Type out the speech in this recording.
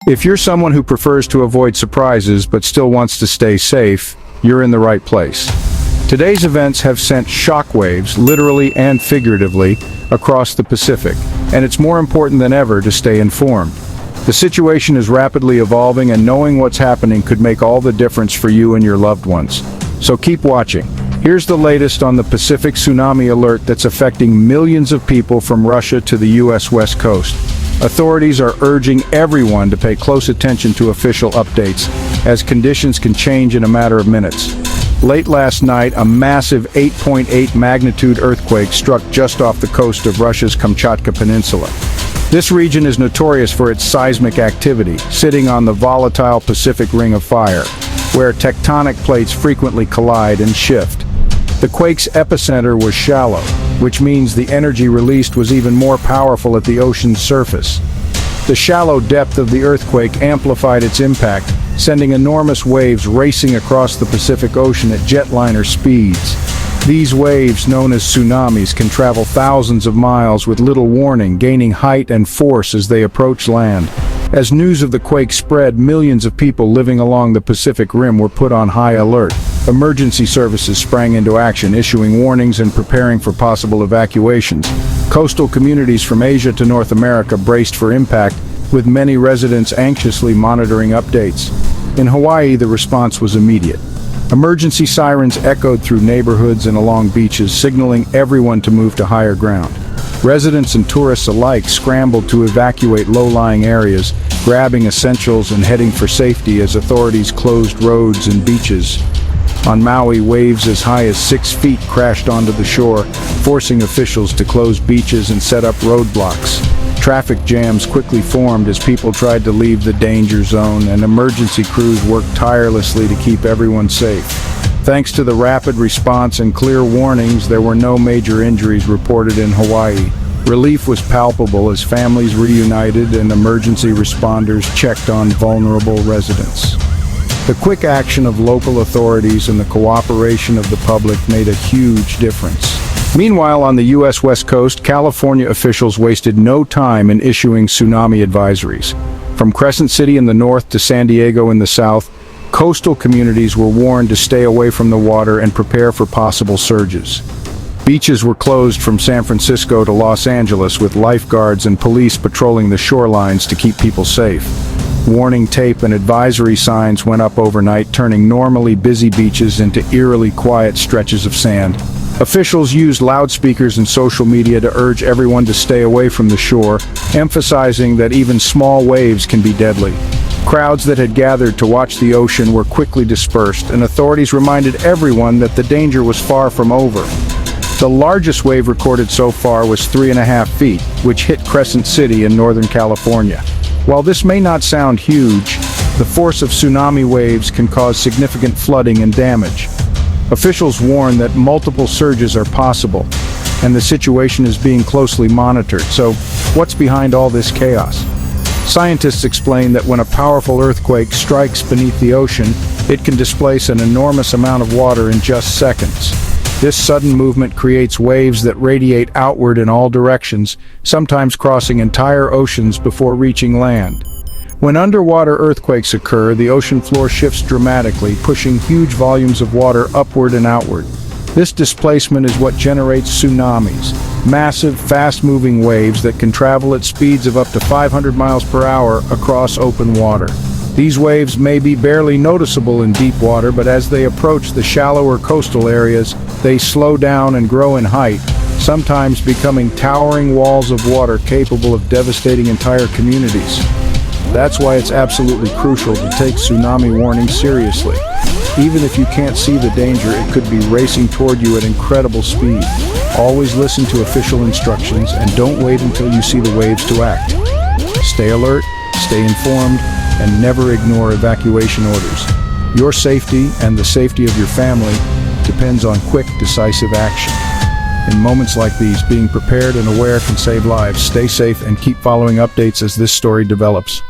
If you're someone who prefers to avoid surprises but still wants to stay safe, you're in the right place. Today's events have sent shockwaves, literally and figuratively, across the Pacific, and it's more important than ever to stay informed. The situation is rapidly evolving, and knowing what's happening could make all the difference for you and your loved ones. So keep watching. Here's the latest on the Pacific tsunami alert that's affecting millions of people from Russia to the U.S. West Coast. Authorities are urging everyone to pay close attention to official updates, as conditions can change in a matter of minutes. Late last night, a massive 8.8 magnitude earthquake struck just off the coast of Russia's Kamchatka Peninsula. This region is notorious for its seismic activity, sitting on the volatile Pacific Ring of Fire, where tectonic plates frequently collide and shift. The quake's epicenter was shallow, which means the energy released was even more powerful at the ocean's surface. The shallow depth of the earthquake amplified its impact, sending enormous waves racing across the Pacific Ocean at jetliner speeds. These waves, known as tsunamis, can travel thousands of miles with little warning, gaining height and force as they approach land. As news of the quake spread, millions of people living along the Pacific Rim were put on high alert. Emergency services sprang into action, issuing warnings and preparing for possible evacuations. Coastal communities from Asia to North America braced for impact, with many residents anxiously monitoring updates. In Hawaii, the response was immediate. Emergency sirens echoed through neighborhoods and along beaches, signaling everyone to move to higher ground. Residents and tourists alike scrambled to evacuate low-lying areas, grabbing essentials and heading for safety as authorities closed roads and beaches. On Maui, waves as high as 6 feet crashed onto the shore, forcing officials to close beaches and set up roadblocks. Traffic jams quickly formed as people tried to leave the danger zone, and emergency crews worked tirelessly to keep everyone safe. Thanks to the rapid response and clear warnings, there were no major injuries reported in Hawaii. Relief was palpable as families reunited and emergency responders checked on vulnerable residents. The quick action of local authorities and the cooperation of the public made a huge difference. Meanwhile, on the U.S. West Coast, California officials wasted no time in issuing tsunami advisories. From Crescent City in the north to San Diego in the south, coastal communities were warned to stay away from the water and prepare for possible surges. Beaches were closed from San Francisco to Los Angeles, with lifeguards and police patrolling the shorelines to keep people safe. Warning tape and advisory signs went up overnight, turning normally busy beaches into eerily quiet stretches of sand. Officials used loudspeakers and social media to urge everyone to stay away from the shore, emphasizing that even small waves can be deadly. Crowds that had gathered to watch the ocean were quickly dispersed, and authorities reminded everyone that the danger was far from over. The largest wave recorded so far was 3.5 feet, which hit Crescent City in Northern California. While this may not sound huge, the force of tsunami waves can cause significant flooding and damage. Officials warn that multiple surges are possible, and the situation is being closely monitored. So, what's behind all this chaos? Scientists explain that when a powerful earthquake strikes beneath the ocean, it can displace an enormous amount of water in just seconds. This sudden movement creates waves that radiate outward in all directions, sometimes crossing entire oceans before reaching land. When underwater earthquakes occur, the ocean floor shifts dramatically, pushing huge volumes of water upward and outward. This displacement is what generates tsunamis, massive, fast-moving waves that can travel at speeds of up to 500 miles per hour across open water. These waves may be barely noticeable in deep water, but as they approach the shallower coastal areas, they slow down and grow in height, sometimes becoming towering walls of water capable of devastating entire communities. That's why it's absolutely crucial to take tsunami warnings seriously. Even if you can't see the danger, it could be racing toward you at incredible speed. Always listen to official instructions and don't wait until you see the waves to act. Stay alert, stay informed, and never ignore evacuation orders. Your safety and the safety of your family depends on quick, decisive action. In moments like these, being prepared and aware can save lives. Stay safe and keep following updates as this story develops.